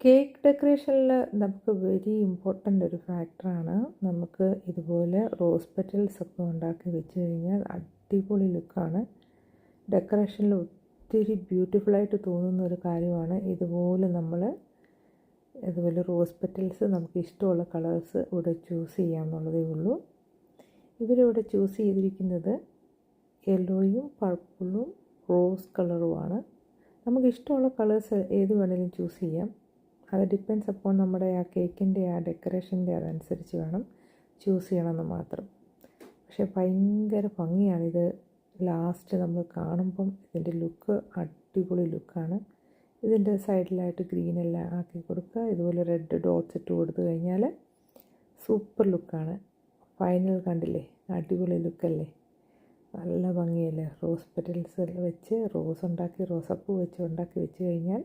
Cake ഡെക്കറേഷനിൽ നമുക്ക് very important ഒരു ഫാക്ടറാണ്. നമുക്ക് ഇതുപോലെ റോസ് പെറ്റൽസ് ഒക്കെ ഉണ്ടാക്കി വെച്ച് കഴിഞ്ഞാൽ അടിപൊളി ലുക്കാണ്. ഡെക്കറേഷനിൽ ഒത്തിരി ബ്യൂട്ടിഫുള്ളായിട്ട് തോന്നുന്ന ഒരു കാര്യമാണ്. ഇതുപോലെ റോസ് പെറ്റൽസ് നമുക്ക് ഇഷ്ടമുള്ള കളേഴ്സ് ഇവിടെ ചൂസ് ചെയ്യാമെന്നുള്ളതേ ഉള്ളൂ. ഇവരിവിടെ ചൂസ് ചെയ്തിരിക്കുന്നത് യെല്ലോയും പർപ്പിളും റോസ് കളറുമാണ്. നമുക്ക് ഇഷ്ടമുള്ള കളേഴ്സ് ഏത് വേണമെങ്കിലും ചൂസ് ചെയ്യാം. അത് ഡിപ്പെൻഡ്സ് അപ്പോൾ നമ്മുടെ ആ കേക്കിൻ്റെ ആ ഡെക്കറേഷൻ്റെ അതനുസരിച്ച് വേണം ചൂസ് ചെയ്യണമെന്ന് മാത്രം. പക്ഷേ ഭയങ്കര ഭംഗിയാണിത്. ലാസ്റ്റ് നമ്മൾ കാണുമ്പം ഇതിൻ്റെ ലുക്ക് അടിപൊളി ലുക്കാണ്. ഇതിൻ്റെ സൈഡിലായിട്ട് ഗ്രീനെല്ലാം ആക്കി കൊടുക്കുക. ഇതുപോലെ റെഡ് ഡോട്ട്സ് ഇട്ട് കൊടുത്തു കഴിഞ്ഞാൽ സൂപ്പർ ലുക്കാണ്. ഫൈനൽ കണ്ടില്ലേ, അടിപൊളി ലുക്കല്ലേ, നല്ല ഭംഗിയല്ലേ. റോസ് പെറ്റൽസ് വെച്ച് റോസപ്പൂ വെച്ച് ഉണ്ടാക്കി വെച്ച് കഴിഞ്ഞാൽ